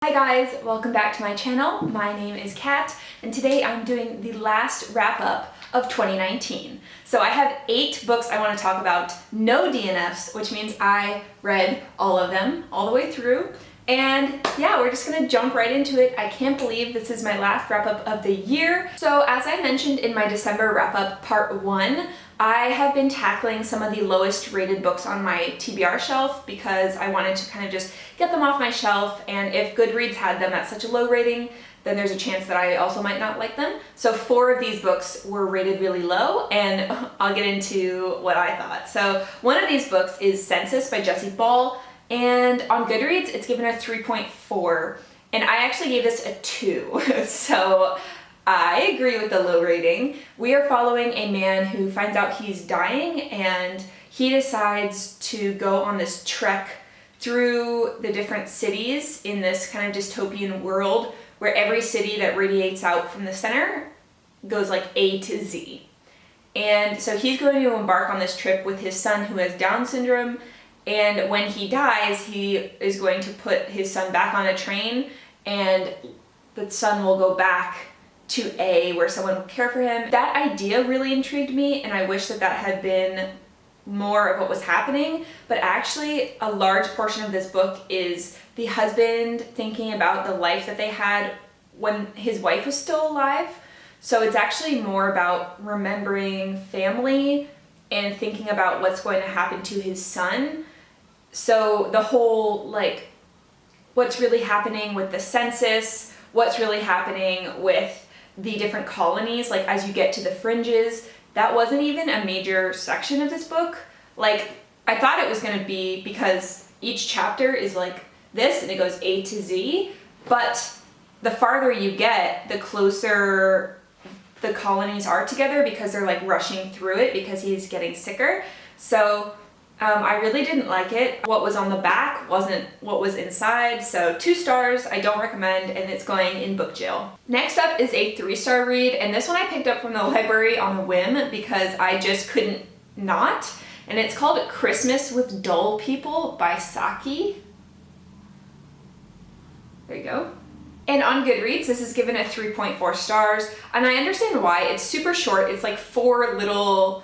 Hi guys, welcome back to my channel. My name is Kat, and today I'm doing the last wrap-up of 2019. So I have 8 books I want to talk about, no DNFs, which means I read all of them, all the way through. And yeah, we're just gonna jump right into it. I can't believe this is my last wrap-up of the year. So as I mentioned in my December wrap-up part 1, I have been tackling some of the lowest rated books on my TBR shelf because I wanted to kind of just get them off my shelf, and if Goodreads had them at such a low rating, then there's a chance that I also might not like them. So 4 of these books were rated really low, and I'll get into what I thought. So one of these books is Census by Jessie Ball, and on Goodreads it's given a 3.4, and I actually gave this a 2. So I agree with the low rating. We are following a man who finds out he's dying, and he decides to go on this trek through the different cities in this kind of dystopian world where every city that radiates out from the center goes like A to Z. And so he's going to embark on this trip with his son who has Down syndrome, and when he dies, he is going to put his son back on a train, and the son will go back to A where someone will care for him. That idea really intrigued me, and I wish that that had been more of what was happening, but actually a large portion of this book is the husband thinking about the life that they had when his wife was still alive. So it's actually more about remembering family and thinking about what's going to happen to his son. So the whole, like, what's really happening with the census, what's really happening with the different colonies, like as you get to the fringes, that wasn't even a major section of this book. Like, I thought it was going to be, because each chapter is like this and it goes A to Z, but the farther you get, the closer the colonies are together because they're like rushing through it because he's getting sicker. So I really didn't like it. What was on the back wasn't what was inside, so 2 stars, I don't recommend, and it's going in book jail. Next up is a 3-star read, and this one I picked up from the library on a whim because I just couldn't not, and it's called Christmas with Dull People by Saki. There you go. And on Goodreads, this is given a 3.4 stars, and I understand why. It's super short. It's like 4 little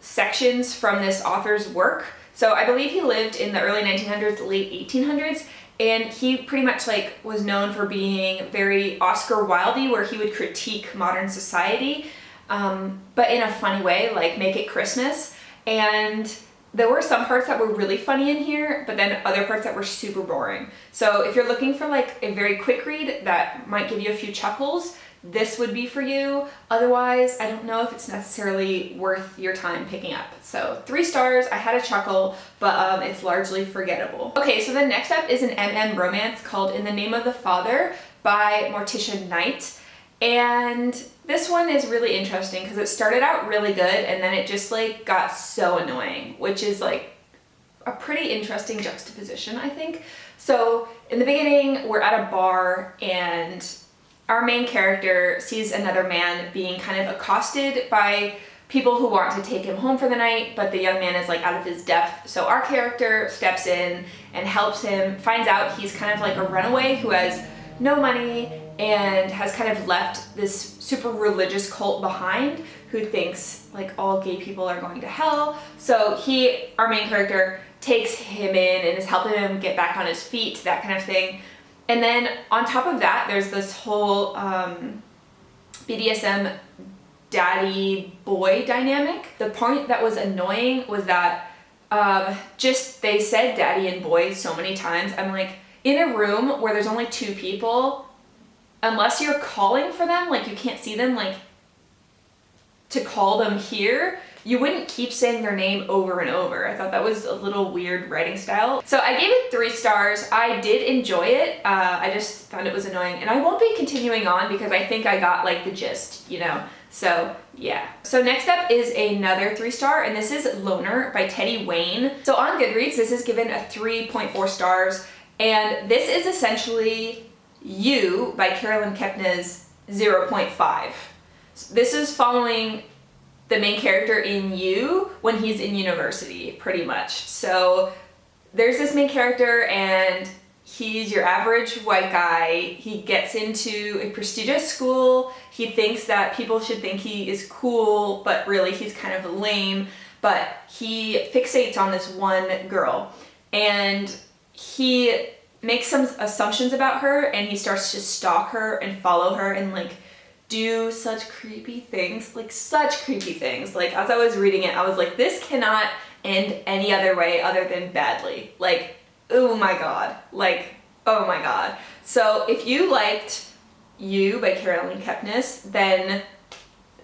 sections from this author's work. So I believe he lived in the early 1900s, late 1800s, and he pretty much like was known for being very Oscar Wilde-y, where he would critique modern society, but in a funny way, like make it Christmas. And there were some parts that were really funny in here, but then other parts that were super boring. So if you're looking for like a very quick read that might give you a few chuckles, this would be for you. Otherwise, I don't know if it's necessarily worth your time picking up. So 3 stars, I had a chuckle, but it's largely forgettable. Okay, so then next up is an MM romance called In the Name of the Father by Morticia Knight. And this one is really interesting because it started out really good and then it just like got so annoying, which is like a pretty interesting juxtaposition, I think. So in the beginning, we're at a bar and our main character sees another man being kind of accosted by people who want to take him home for the night, but the young man is like out of his depth. So our character steps in and helps him, finds out he's kind of like a runaway who has no money and has kind of left this super religious cult behind who thinks like all gay people are going to hell. So he, our main character, takes him in and is helping him get back on his feet, that kind of thing. And then on top of that, there's this whole BDSM daddy-boy dynamic. The point that was annoying was that just they said daddy and boy so many times. I'm like, in a room where there's only 2 people, unless you're calling for them, like you can't see them, like to call them here, you wouldn't keep saying their name over and over. I thought that was a little weird writing style. So I gave it 3 stars. I did enjoy it. I just found it was annoying, and I won't be continuing on because I think I got like the gist, you know? So yeah. So next up is another 3-star, and this is Loner by Teddy Wayne. So on Goodreads, this is given a 3.4 stars, and this is essentially You by Carolyn Kepnes's 0.5. This is following the main character in You when he's in university, pretty much. So there's this main character and he's your average white guy. He gets into a prestigious school. He thinks that people should think he is cool, but really he's kind of lame. But he fixates on this one girl, and he makes some assumptions about her, and he starts to stalk her and follow her and like do such creepy things, like such creepy things. Like as I was reading it, I was like, this cannot end any other way other than badly. Like, oh my god, like, oh my god. So if you liked You by Carolyn Kepnes, then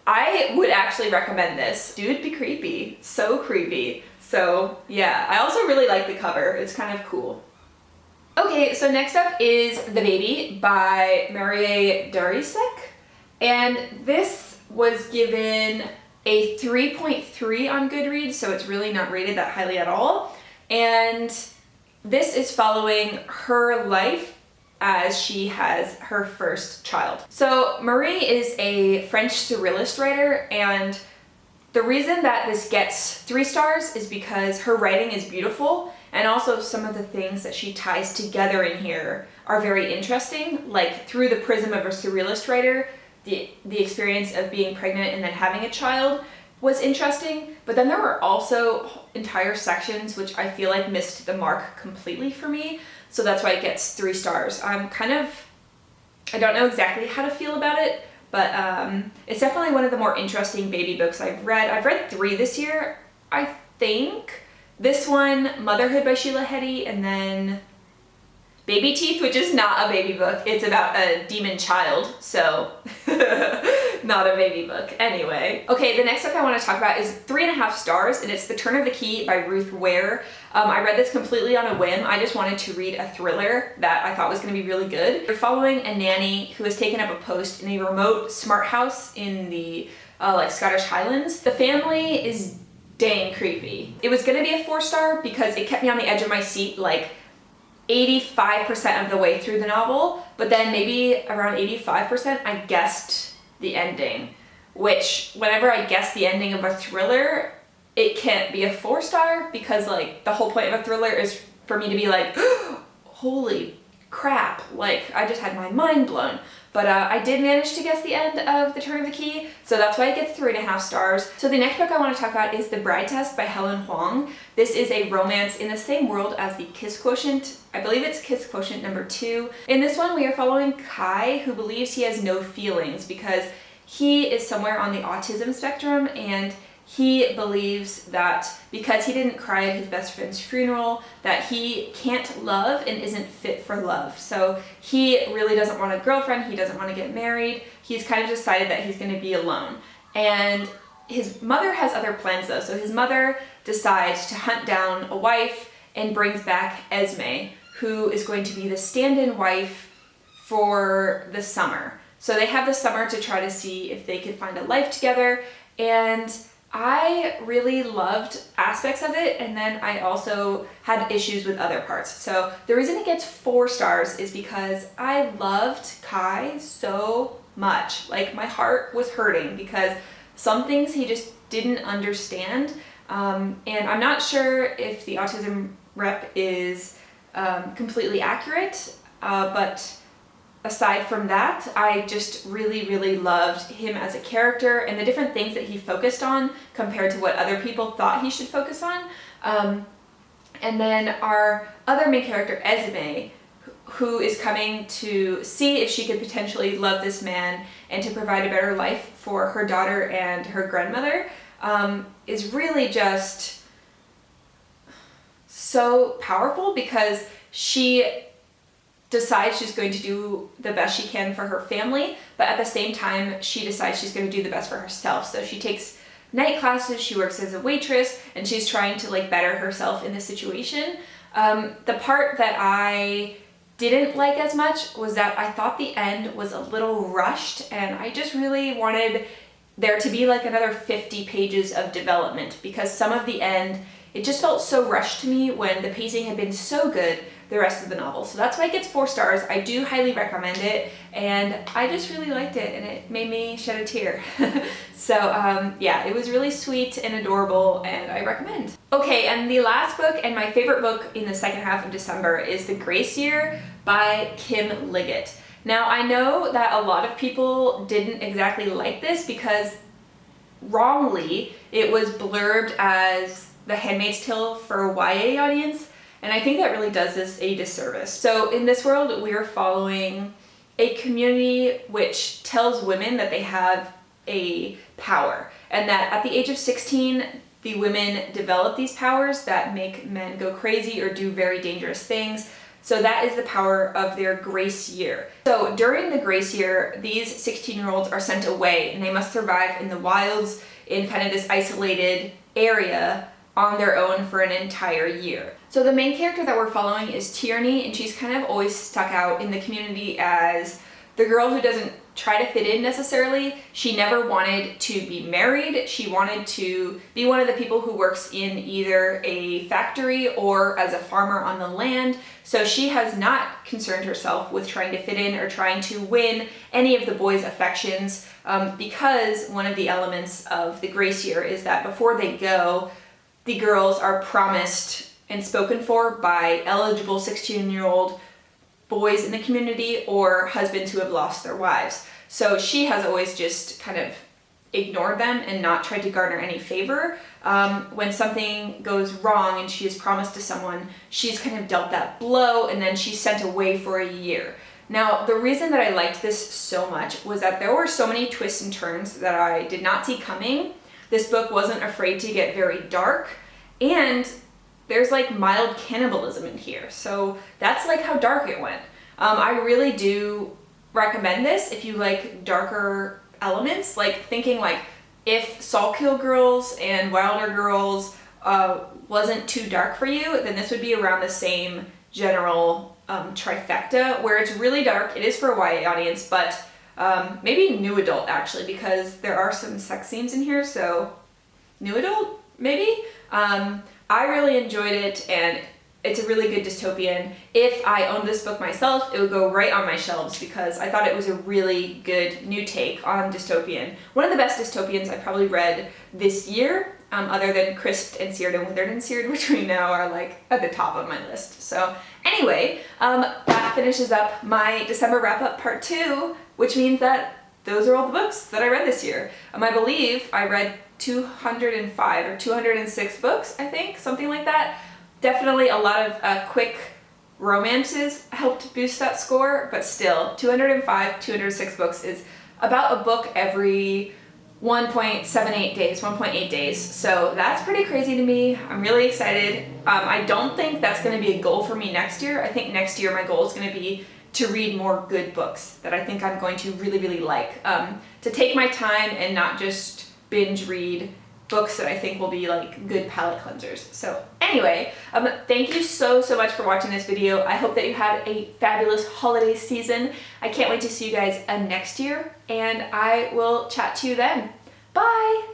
I would actually recommend this. Dude, be creepy, so creepy. So yeah, I also really like the cover. It's kind of cool. Okay, so next up is The Baby by Darrieussecq. And this was given a 3.3 on Goodreads, so it's really not rated that highly at all. And this is following her life as she has her first child. So Marie is a French surrealist writer, and the reason that this gets 3 stars is because her writing is beautiful, and also some of the things that she ties together in here are very interesting, like through the prism of a surrealist writer. The experience of being pregnant and then having a child was interesting, but then there were also entire sections which I feel like missed the mark completely for me, so that's why it gets 3 stars. I don't know exactly how to feel about it, but it's definitely one of the more interesting baby books I've read. I've read 3 this year, I think. This one, Motherhood by Sheila Heti, and then Baby Teeth, which is not a baby book. It's about a demon child, so not a baby book. Anyway. Okay, the next book I want to talk about is 3.5 stars, and it's The Turn of the Key by Ruth Ware. I read this completely on a whim. I just wanted to read a thriller that I thought was going to be really good. We're following a nanny who has taken up a post in a remote smart house in the like Scottish Highlands. The family is dang creepy. It was going to be a 4-star because it kept me on the edge of my seat like 85% of the way through the novel, but then maybe around 85% I guessed the ending, which whenever I guess the ending of a thriller, it can't be a 4-star because like the whole point of a thriller is for me to be like, holy crap, like I just had my mind blown. But I did manage to guess the end of The Turn of the Key, so that's why it gets 3.5 stars. So the next book I want to talk about is The Bride Test by Helen Hoang. This is a romance in the same world as the Kiss Quotient. I believe it's Kiss Quotient number 2. In this one, we are following Kai, who believes he has no feelings because he is somewhere on the autism spectrum, and he believes that because he didn't cry at his best friend's funeral, that he can't love and isn't fit for love. So he really doesn't want a girlfriend, he doesn't want to get married, he's kind of decided that he's going to be alone. And his mother has other plans though, so his mother decides to hunt down a wife and brings back Esme, who is going to be the stand-in wife for the summer. So they have the summer to try to see if they could find a life together, and I really loved aspects of it, and then I also had issues with other parts. So the reason it gets 4 stars is because I loved Kai so much. Like my heart was hurting because some things he just didn't understand, and I'm not sure if the autism rep is completely accurate, but aside from that, I just really, really loved him as a character and the different things that he focused on compared to what other people thought he should focus on. And then our other main character, Esme, who is coming to see if she could potentially love this man and to provide a better life for her daughter and her grandmother, is really just so powerful because she decides she's going to do the best she can for her family, but at the same time she decides she's going to do the best for herself. So she takes night classes, she works as a waitress, and she's trying to like better herself in this situation. The part that I didn't like as much was that I thought the end was a little rushed, and I just really wanted there to be like another 50 pages of development because some of the end, it just felt so rushed to me when the pacing had been so good the rest of the novel. So that's why it gets 4 stars. I do highly recommend it, and I just really liked it, and it made me shed a tear. So yeah, it was really sweet and adorable, and I recommend. Okay, and the last book and my favorite book in the second half of December is The Grace Year by Kim Liggett. Now, I know that a lot of people didn't exactly like this because wrongly it was blurbed as The Handmaid's Tale for a YA audience, and I think that really does this a disservice. So in this world, we are following a community which tells women that they have a power, and that at the age of 16, the women develop these powers that make men go crazy or do very dangerous things. So that is the power of their grace year. So during the grace year, these 16-year-olds are sent away, and they must survive in the wilds in kind of this isolated area on their own for an entire year. So the main character that we're following is Tierney, and she's kind of always stuck out in the community as the girl who doesn't try to fit in necessarily. She never wanted to be married. She wanted to be one of the people who works in either a factory or as a farmer on the land. So she has not concerned herself with trying to fit in or trying to win any of the boys' affections, because one of the elements of the grace year is that before they go, the girls are promised and spoken for by eligible 16-year-old boys in the community or husbands who have lost their wives. So she has always just kind of ignored them and not tried to garner any favor. When something goes wrong and she is promised to someone, she's kind of dealt that blow, and then she's sent away for a year. Now, the reason that I liked this so much was that there were so many twists and turns that I did not see coming. This book wasn't afraid to get very dark, and there's like mild cannibalism in here. So that's like how dark it went. I really do recommend this if you like darker elements, like thinking like if Saltkill Girls and Wilder Girls wasn't too dark for you, then this would be around the same general trifecta where it's really dark. It is for a YA audience, but maybe new adult actually, because there are some sex scenes in here, so new adult maybe. I really enjoyed it, and it's a really good dystopian. If I owned this book myself, it would go right on my shelves because I thought it was a really good new take on dystopian. One of the best dystopians I probably read this year, other than Crisped and Seared and Withered and Seared, which we know are like at the top of my list. So anyway, that finishes up my December wrap-up part 2, which means that those are all the books that I read this year. I believe I read 205 or 206 books, I think, something like that. Definitely a lot of quick romances helped boost that score, but still, 205, 206 books is about a book every 1.78 days, 1.8 days. So that's pretty crazy to me. I'm really excited. I don't think that's going to be a goal for me next year. I think next year my goal is going to be to read more good books that I think I'm going to really, really like. To take my time and not just binge read books that I think will be like good palate cleansers. So anyway, thank you so much for watching this video. I hope that you had a fabulous holiday season. I can't wait to see you guys next year, and I will chat to you then. Bye!